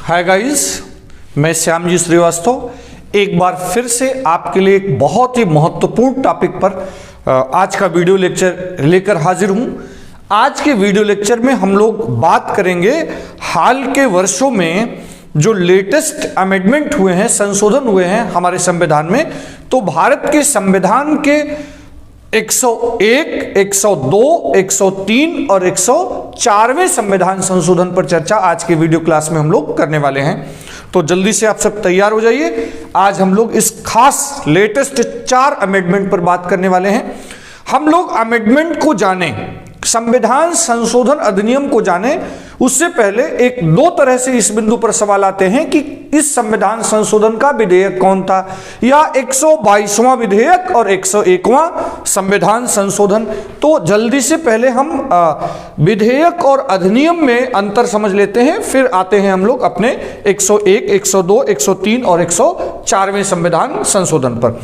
Hi guys, मैं श्यामजी श्रीवास्तव एक बार फिर से आपके लिए एक बहुत ही महत्वपूर्ण टॉपिक पर आज का वीडियो लेक्चर लेकर हाजिर हूं। आज के वीडियो लेक्चर में हम लोग बात करेंगे हाल के वर्षों में जो लेटेस्ट अमेंडमेंट हुए हैं, संशोधन हुए हैं हमारे संविधान में। तो भारत के संविधान के 101, 102, 103 और 104वें संविधान संशोधन पर चर्चा आज के वीडियो क्लास में हम लोग करने वाले हैं। तो जल्दी से आप सब तैयार हो जाइए। आज हम लोग इस खास लेटेस्ट 4 अमेंडमेंट पर बात करने वाले हैं। हम लोग अमेंडमेंट को जाने, संविधान संशोधन अधिनियम को जाने, उससे पहले एक दो तरह से इस बिंदु पर सवाल आते हैं कि इस संविधान संशोधन का विधेयक कौन था, या 122वां विधेयक और 101वां संविधान संशोधन। तो जल्दी से पहले हम विधेयक और अधिनियम में अंतर समझ लेते हैं, फिर आते हैं हम लोग अपने 101, 102, 103 और 104वें संविधान संशोधन पर।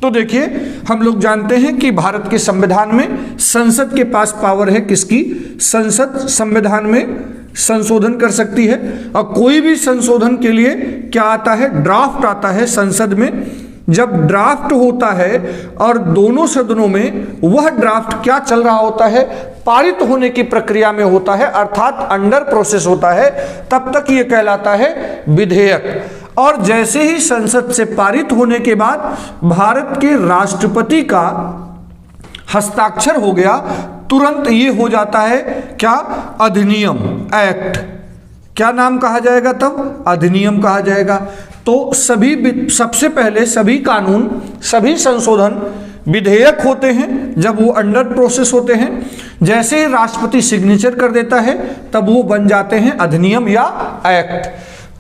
तो देखिए, हम लोग जानते हैं कि भारत के संविधान में संसद के पास पावर है किसकी? संसद संविधान में संशोधन कर सकती है। और कोई भी संशोधन के लिए क्या आता है? ड्राफ्ट आता है संसद में। जब ड्राफ्ट होता है और दोनों सदनों में वह ड्राफ्ट क्या चल रहा होता है? पारित होने की प्रक्रिया में होता है, अर्थात अंडर प्रोसेस होता है, तब तक यह कहलाता है विधेयक। और जैसे ही संसद से पारित होने के बाद भारत के राष्ट्रपति का हस्ताक्षर हो गया, तुरंत ये हो जाता है क्या? अधिनियम, एक्ट। क्या नाम कहा जाएगा तब? अधिनियम कहा जाएगा। तो सबसे पहले सभी कानून, सभी संशोधन विधेयक होते हैं जब वो अंडर प्रोसेस होते हैं। जैसे ही राष्ट्रपति सिग्नेचर कर देता है तब वो बन जाते हैं अधिनियम या एक्ट।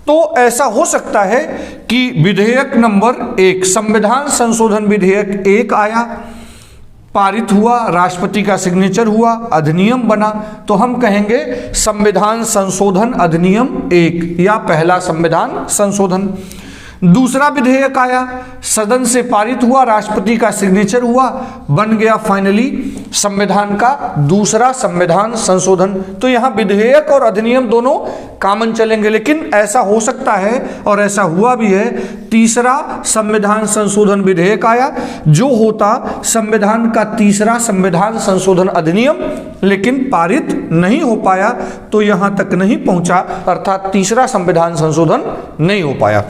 तो ऐसा हो सकता है कि विधेयक नंबर 1, संविधान संशोधन विधेयक 1 आया, पारित हुआ, राष्ट्रपति का सिग्नेचर हुआ, अधिनियम बना, तो हम कहेंगे संविधान संशोधन अधिनियम 1 या पहला संविधान संशोधन। दूसरा विधेयक आया, सदन से पारित हुआ, राष्ट्रपति का सिग्नेचर हुआ, बन गया फाइनली संविधान का दूसरा संविधान संशोधन। तो यहां विधेयक और अधिनियम दोनों कॉमन चलेंगे। लेकिन ऐसा हो सकता है और ऐसा हुआ भी है, तीसरा संविधान संशोधन विधेयक आया जो होता संविधान का तीसरा संविधान संशोधन अधिनियम, लेकिन पारित नहीं हो पाया, तो यहां तक नहीं पहुंचा, अर्थात तीसरा संविधान संशोधन नहीं हो पाया।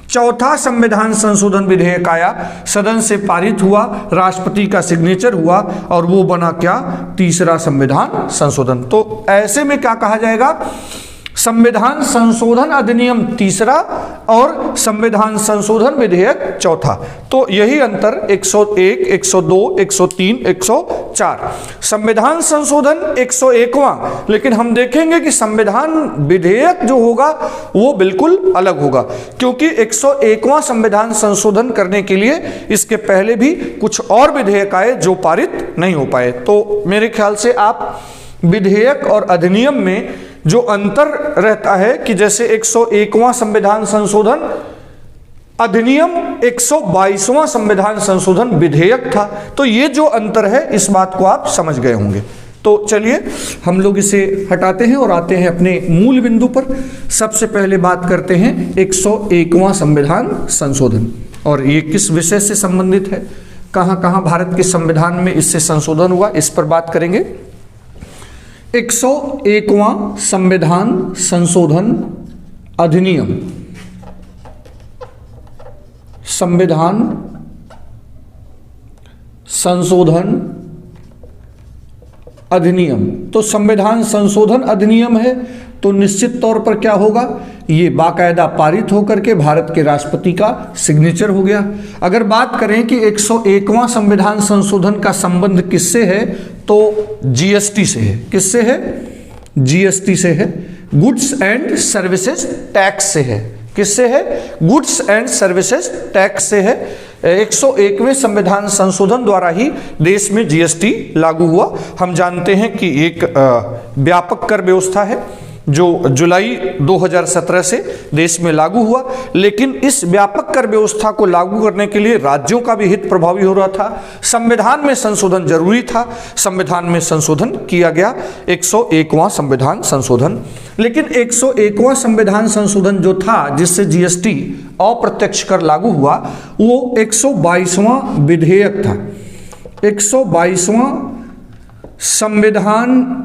चौथा संविधान संशोधन विधेयक आया, सदन से पारित हुआ, राष्ट्रपति का सिग्नेचर हुआ, और वो बना क्या? तीसरा संविधान संशोधन। तो ऐसे में क्या कहा जाएगा? संविधान संशोधन अधिनियम तीसरा और संविधान संशोधन विधेयक चौथा। तो यही अंतर 101, 102, 103, 104। संविधान संशोधन 101वां, लेकिन हम देखेंगे कि संविधान विधेयक जो होगा वो बिल्कुल अलग होगा, क्योंकि 101वां संविधान संशोधन करने के लिए इसके पहले भी कुछ और विधेयक आए जो पारित नहीं हो पाए। तो मेरे ख्याल से आप विधेयक और अधिनियम में जो अंतर रहता है कि जैसे 101वां संविधान संशोधन अधिनियम 122वां संविधान संशोधन विधेयक था, तो ये जो अंतर है इस बात को आप समझ गए होंगे। तो चलिए हम लोग इसे हटाते हैं और आते हैं अपने मूल बिंदु पर। सबसे पहले बात करते हैं 101वां संविधान संशोधन, और ये किस विषय से संबंधित है, कहां कहां भारत के संविधान में इससे संशोधन हुआ, इस पर बात करेंगे। 101वां संविधान संशोधन अधिनियम, संविधान संशोधन अधिनियम। तो संविधान संशोधन अधिनियम है तो निश्चित तौर पर क्या होगा? ये बाकायदा पारित होकर के भारत के राष्ट्रपति का सिग्नेचर हो गया। अगर बात करें कि 101वां संविधान संशोधन का संबंध किससे है, तो जीएसटी से है। किससे है? जीएसटी से है, गुड्स एंड सर्विसेज टैक्स से है। किससे है? गुड्स एंड सर्विसेज टैक्स से है। 101वें संविधान संशोधन द्वारा ही देश में जीएसटी लागू हुआ। हम जानते हैं कि एक व्यापक कर व्यवस्था है, जो जुलाई 2017 से देश में लागू हुआ। लेकिन इस व्यापक कर व्यवस्था को लागू करने के लिए राज्यों का भी हित प्रभावी हो रहा था। संविधान में संशोधन जरूरी था, संविधान में संशोधन किया गया, 101वां संविधान संशोधन। लेकिन 101वां संविधान संशोधन जो था जिससे जीएसटी अप्रत्यक्ष कर लागू हुआ, वो 122वां विधेयक था। 122वां संविधान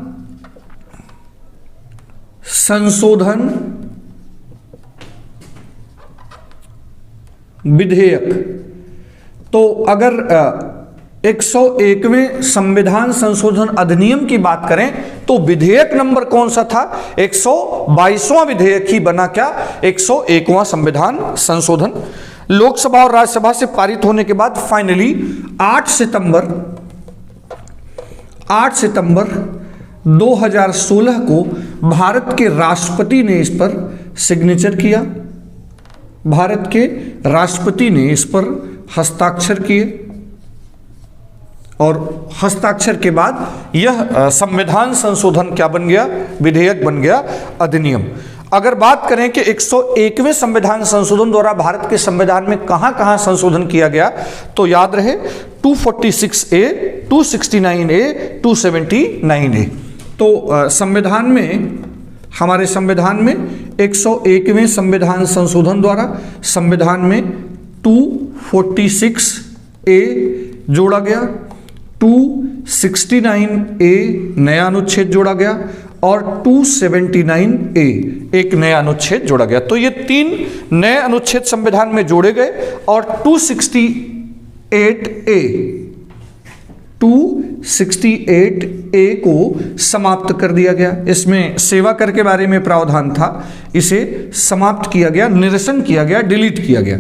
संशोधन विधेयक। तो अगर 101वें संविधान संशोधन अधिनियम की बात करें तो विधेयक नंबर कौन सा था? 122वां विधेयक ही बना क्या? 101वां संविधान संशोधन। लोकसभा और राज्यसभा से पारित होने के बाद फाइनली 8 सितंबर 2016 को भारत के राष्ट्रपति ने इस पर सिग्नेचर किया। भारत के राष्ट्रपति ने इस पर हस्ताक्षर किए और हस्ताक्षर के बाद यह संविधान संशोधन क्या बन गया? विधेयक बन गया, अधिनियम। अगर बात करें कि 101वें संविधान संशोधन द्वारा भारत के संविधान में कहां कहां संशोधन किया गया, तो याद रहे 246A, 269A, 279A। तो संविधान में, हमारे संविधान में 101वें संविधान संशोधन द्वारा संविधान में 246A जोड़ा गया, 269A नया अनुच्छेद जोड़ा गया और 279A एक नया अनुच्छेद जोड़ा गया। तो ये 3 नए अनुच्छेद संविधान में जोड़े गए और 268A को समाप्त कर दिया गया। इसमें सेवा कर के बारे में प्रावधान था, इसे समाप्त किया गया, निरसन किया गया, डिलीट किया गया,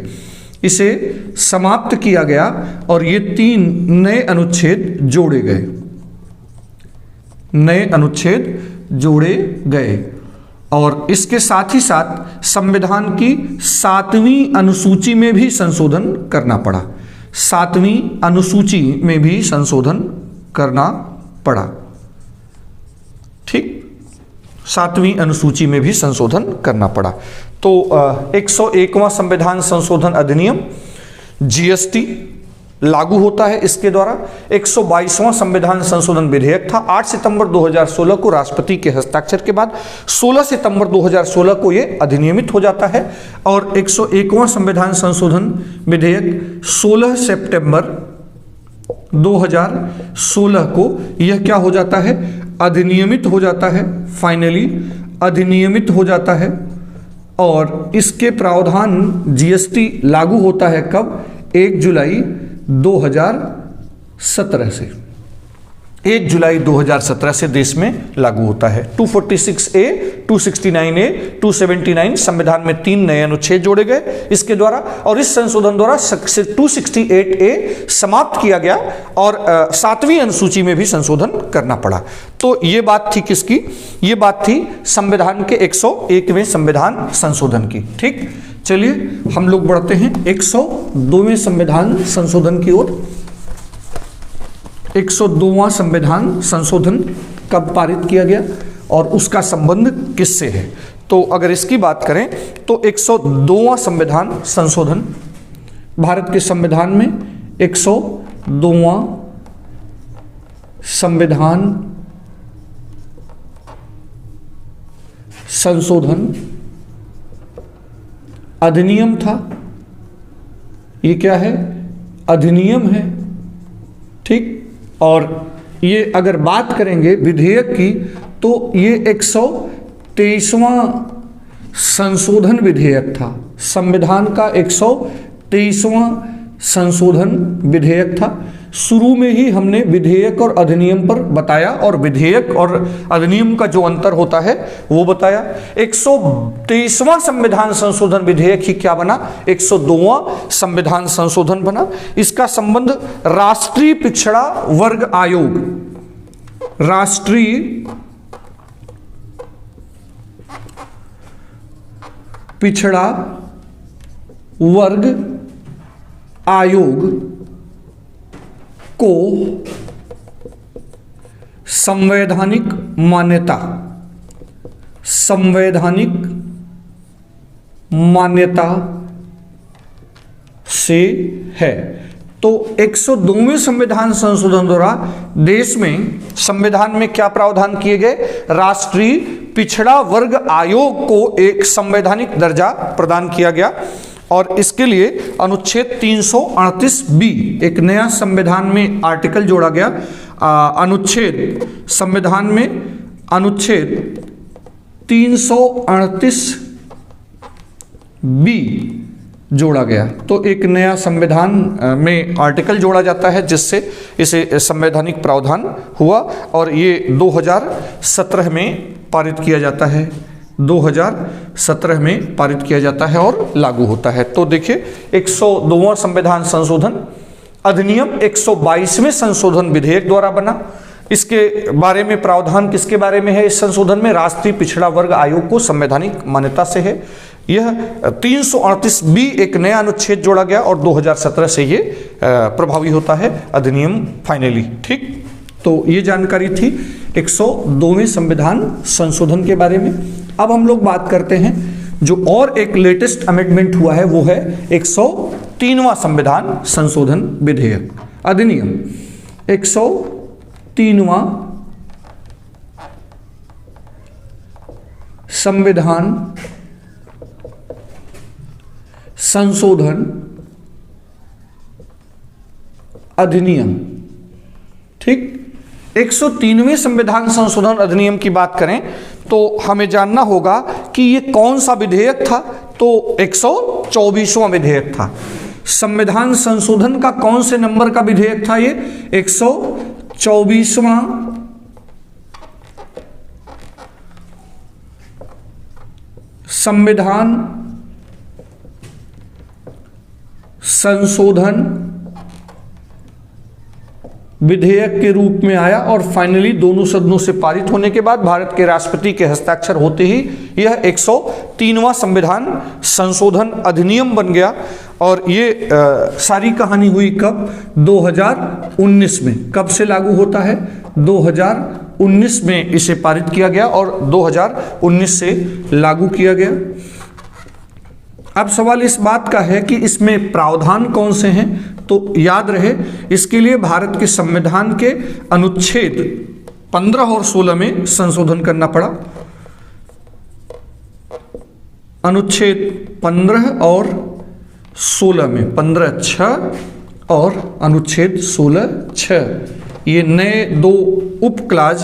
इसे समाप्त किया गया और ये 3 नए अनुच्छेद जोड़े गए, नए अनुच्छेद जोड़े गए। और इसके साथ ही साथ संविधान की 7वीं अनुसूची में भी संशोधन करना पड़ा, 7वीं अनुसूची में भी संशोधन करना पड़ा। ठीक, 7वीं अनुसूची में भी संशोधन करना पड़ा। तो 101वां संविधान संशोधन अधिनियम, जीएसटी लागू होता है इसके द्वारा। 122वां संविधान संशोधन विधेयक था। 8 सितंबर 2016 को राष्ट्रपति के हस्ताक्षर के बाद 16 सितंबर 2016 को यह अधिनियमित हो जाता है और 101वां संविधान संशोधन विधेयक 16 सितंबर 2016 को यह क्या हो जाता है? अधिनियमित हो जाता है, फाइनली अधिनियमित हो जाता है। और इसके प्रावधान जीएसटी लागू होता है कब? 1 जुलाई 2017 से, 1 जुलाई 2017 से देश में लागू होता है। 246A, 269A, 279 संविधान में 3 नए अनुच्छेद जोड़े गए इसके द्वारा और इस संशोधन द्वारा 268A समाप्त किया गया और 7वीं अनुसूची में भी संशोधन करना पड़ा। तो ये बात थी किसकी? ये बात थी संविधान के 101वें संविधान संशोधन की। ठीक, चलिए हम लोग बढ़ते हैं 102वें संविधान संशोधन की ओर। 102वां संविधान संशोधन कब पारित किया गया और उसका संबंध किससे है? तो अगर इसकी बात करें तो 102वां संविधान संशोधन, भारत के संविधान में 102वां संविधान संशोधन अधिनियम था। ये क्या है? अधिनियम है। ठीक, और ये अगर बात करेंगे विधेयक की तो ये 123वां संशोधन विधेयक था। संविधान का 123वां संशोधन विधेयक था। शुरू में ही हमने विधेयक और अधिनियम पर बताया और विधेयक और अधिनियम का जो अंतर होता है वो बताया। 123वां संविधान संशोधन विधेयक ही क्या बना? 102वां संविधान संशोधन बना। इसका संबंध राष्ट्रीय पिछड़ा वर्ग आयोग, राष्ट्रीय पिछड़ा वर्ग आयोग को संवैधानिक मान्यता, संवैधानिक मान्यता से है। तो 102वें संविधान संशोधन द्वारा देश में संविधान में क्या प्रावधान किए गए? राष्ट्रीय पिछड़ा वर्ग आयोग को एक संवैधानिक दर्जा प्रदान किया गया और इसके लिए अनुच्छेद 338 बी एक नया संविधान में आर्टिकल जोड़ा गया। संविधान में अनुच्छेद 338 बी जोड़ा गया। तो एक नया संविधान में आर्टिकल जोड़ा जाता है जिससे इसे संवैधानिक प्रावधान हुआ और ये 2017 में पारित किया जाता है। 2017 में पारित किया जाता है और लागू होता है। तो देखिए 102वां संविधान संशोधन अधिनियम 122वें संशोधन विधेयक द्वारा बना। इसके बारे में प्रावधान किसके बारे में है? इस संशोधन में राष्ट्रीय पिछड़ा वर्ग आयोग को संवैधानिक मान्यता से है। यह 338 बी एक नया अनुच्छेद जोड़ा गया और 2017 से ये प्रभावी होता है अधिनियम फाइनली। ठीक, तो ये जानकारी थी 102वें संविधान संशोधन के बारे में। अब हम लोग बात करते हैं जो और एक लेटेस्ट अमेंडमेंट हुआ है, वो है 103वां संविधान संशोधन विधेयक अधिनियम। 103वां संविधान संशोधन अधिनियम। ठीक, 103वें संविधान संशोधन अधिनियम की बात करें तो हमें जानना होगा कि ये कौन सा विधेयक था। तो 124वां विधेयक था। संविधान संशोधन का कौन से नंबर का विधेयक था? ये 124वां संविधान संशोधन विधेयक के रूप में आया और फाइनली दोनों सदनों से पारित होने के बाद भारत के राष्ट्रपति के हस्ताक्षर होते ही यह 103वां संविधान संशोधन अधिनियम बन गया। और ये सारी कहानी हुई कब? 2019 में। कब से लागू होता है? 2019 में इसे पारित किया गया और 2019 से लागू किया गया। अब सवाल इस बात का है कि इसमें प्रावधान कौन से हैं? तो याद रहे इसके लिए भारत के संविधान के अनुच्छेद 15 और 16 में संशोधन करना पड़ा। अनुच्छेद 15 और 16 में 15(6) और अनुच्छेद 16(6) ये नए दो उप क्लाज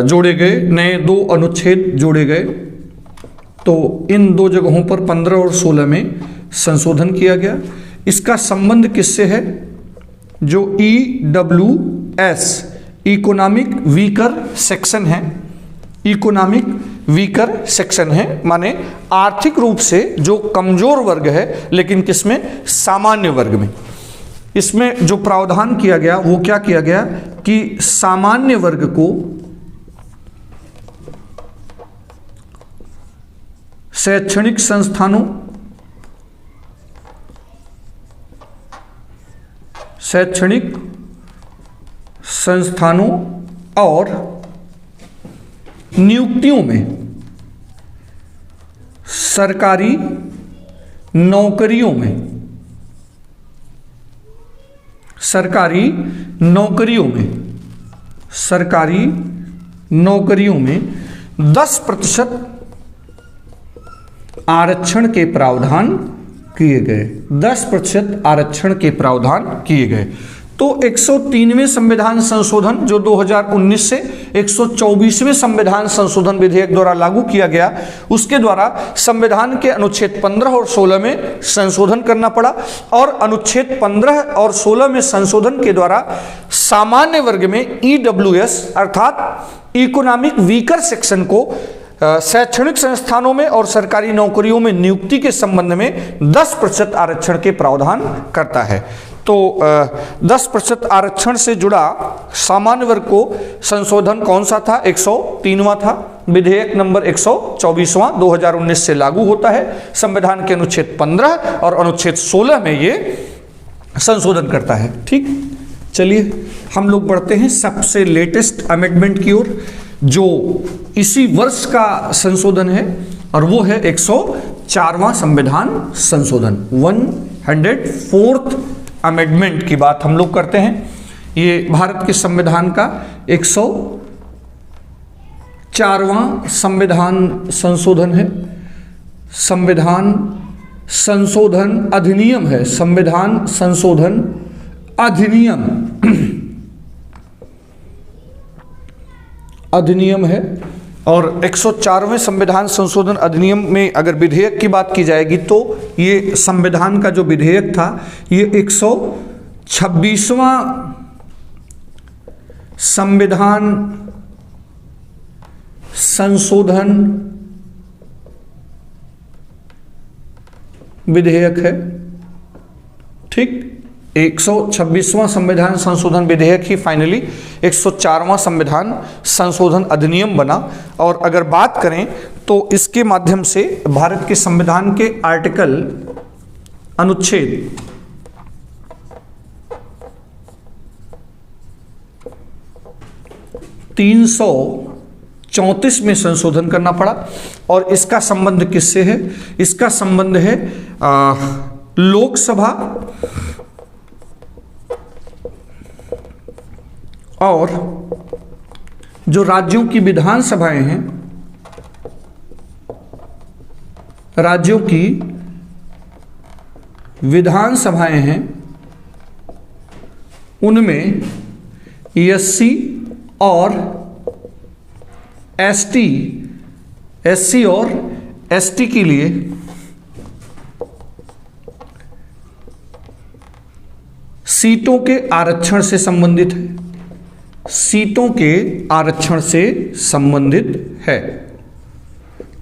जोड़े गए, नए दो अनुच्छेद जोड़े गए। तो इन दो जगहों पर 15 और 16 में संशोधन किया गया। इसका संबंध किससे है? जो EWS इकोनॉमिक वीकर सेक्शन है, इकोनॉमिक वीकर सेक्शन है माने आर्थिक रूप से जो कमजोर वर्ग है, लेकिन किसमें? सामान्य वर्ग में। इसमें जो प्रावधान किया गया वो क्या किया गया कि सामान्य वर्ग को शैक्षणिक संस्थानों और नियुक्तियों में, सरकारी नौकरियों में 10% आरक्षण के प्रावधान किए गए। 10% आरक्षण के प्रावधान किए गए। तो 103वें संविधान संशोधन जो 2019 से 124वें संविधान संशोधन विधेयक द्वारा लागू किया गया, उसके द्वारा संविधान के अनुच्छेद 15 और 16 में संशोधन करना पड़ा और अनुच्छेद 15 और 16 में संशोधन के द्वारा सामान्य वर्ग में EWS अर्थात इकोनॉमिक वीकर सेक्शन को शैक्षणिक संस्थानों में और सरकारी नौकरियों में नियुक्ति के संबंध में 10% आरक्षण के प्रावधान करता है। तो 10% आरक्षण से जुड़ा सामान्य वर्ग को संशोधन कौन सा था? 103वां था। विधेयक नंबर 124वां 2019 से लागू होता है। संविधान के अनुच्छेद 15 और अनुच्छेद 16 में ये संशोधन करता है। ठीक, चलिए हम लोग बढ़ते हैं सबसे लेटेस्ट अमेंडमेंट की ओर। जो इसी वर्ष का संशोधन है और वो है 104वां संविधान संशोधन, 104th अमेंडमेंट की बात हम लोग करते हैं। ये भारत के संविधान का 104वां संविधान संशोधन है। संविधान संशोधन अधिनियम है, संविधान संशोधन अधिनियम अधिनियम है। और 104वें संविधान संशोधन अधिनियम में अगर विधेयक की बात की जाएगी तो ये संविधान का जो विधेयक था ये 126वां संविधान संशोधन विधेयक है। ठीक, 126वां संविधान संशोधन विधेयक ही फाइनली 104वां संविधान संशोधन अधिनियम बना। और अगर बात करें तो इसके माध्यम से भारत के संविधान के आर्टिकल अनुच्छेद 334 में संशोधन करना पड़ा। और इसका संबंध किससे है? इसका संबंध है लोकसभा और जो राज्यों की विधानसभाएं हैं, राज्यों की विधानसभाएं हैं, उनमें एससी और एसटी, एससी और एसटी के लिए सीटों के आरक्षण से संबंधित है, सीटों के आरक्षण से संबंधित है।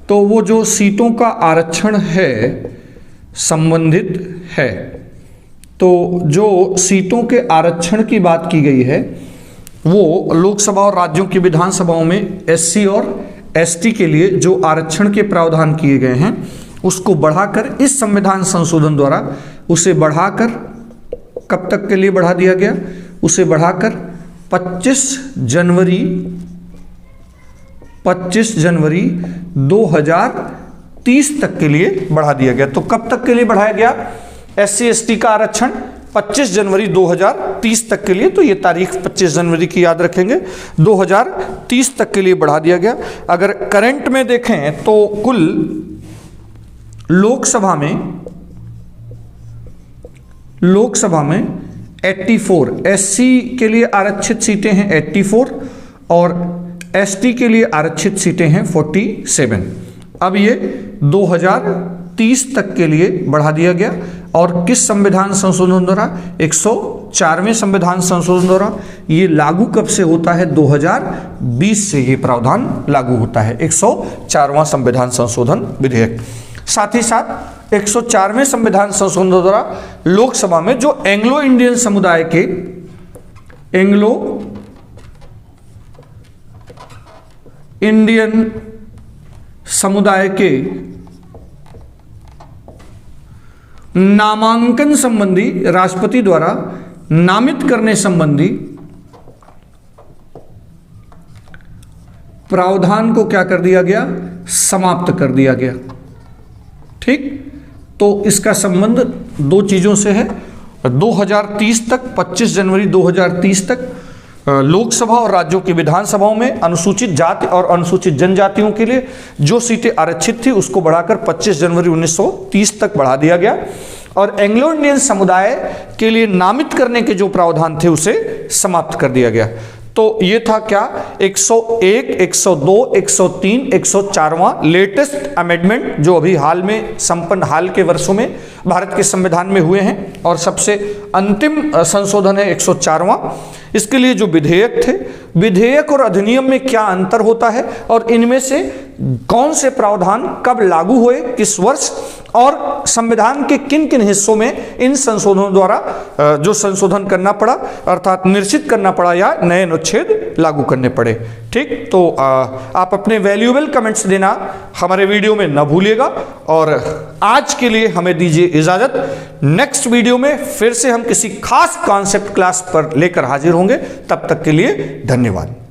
तो वो जो सीटों का आरक्षण है संबंधित है, तो जो सीटों के आरक्षण की बात की गई है वो लोकसभा और राज्यों की विधानसभाओं में एससी और एसटी के लिए जो आरक्षण के प्रावधान किए गए हैं उसको बढ़ाकर इस संविधान संशोधन द्वारा उसे बढ़ाकर कब तक के लिए बढ़ा दिया गया? उसे बढ़ाकर 25 जनवरी 2030 तक के लिए बढ़ा दिया गया। तो कब तक के लिए बढ़ाया गया एससी एसटी का आरक्षण? 25 जनवरी 2030 तक के लिए। तो ये तारीख 25 जनवरी की याद रखेंगे, 2030 तक के लिए बढ़ा दिया गया। अगर करंट में देखें तो कुल लोकसभा में 84, एससी के लिए आरक्षित सीटें हैं 84 और एसटी के लिए आरक्षित सीटें हैं 47। अब ये 2030 तक के लिए बढ़ा दिया गया। और किस संविधान संशोधन द्वारा? 104वें संविधान संशोधन द्वारा। ये लागू कब से होता है? 2020 से ये प्रावधान लागू होता है, 104वां संविधान संशोधन विधेयक। साथ ही साथ 104वें संविधान संशोधन द्वारा लोकसभा में जो एंग्लो इंडियन समुदाय के नामांकन संबंधी, राष्ट्रपति द्वारा नामित करने संबंधी प्रावधान को क्या कर दिया गया? समाप्त कर दिया गया। ठीक, तो इसका संबंध दो चीजों से है। 2030 तक, 25 जनवरी 2030 तक लोकसभा और राज्यों की विधानसभाओं में अनुसूचित जाति और अनुसूचित जनजातियों के लिए जो सीटें आरक्षित थी उसको बढ़ाकर 25 जनवरी 1930 तक बढ़ा दिया गया। और एंग्लो इंडियन समुदाय के लिए नामित करने के जो प्रावधान थे उसे समाप्त कर दिया गया। तो ये था क्या? 101, 102, 103, 104वां लेटेस्ट अमेंडमेंट जो अभी हाल में संपन्न, हाल के वर्षों में भारत के संविधान में हुए हैं। और सबसे अंतिम संशोधन है 104वां। इसके लिए जो विधेयक थे, विधेयक और अधिनियम में क्या अंतर होता है और इनमें से कौन से प्रावधान कब लागू हुए, किस वर्ष, और संविधान के किन किन हिस्सों में इन संशोधनों द्वारा जो संशोधन करना पड़ा अर्थात निर्चित करना पड़ा या नए अनुच्छेद लागू करने पड़े। ठीक, तो आप अपने वैल्यूएबल कमेंट्स देना हमारे वीडियो में न भूलिएगा। और आज के लिए हमें दीजिए इजाजत। नेक्स्ट वीडियो में फिर से हम किसी खास कॉन्सेप्ट क्लास पर लेकर हाजिर होंगे। तब तक के लिए धन्यवाद।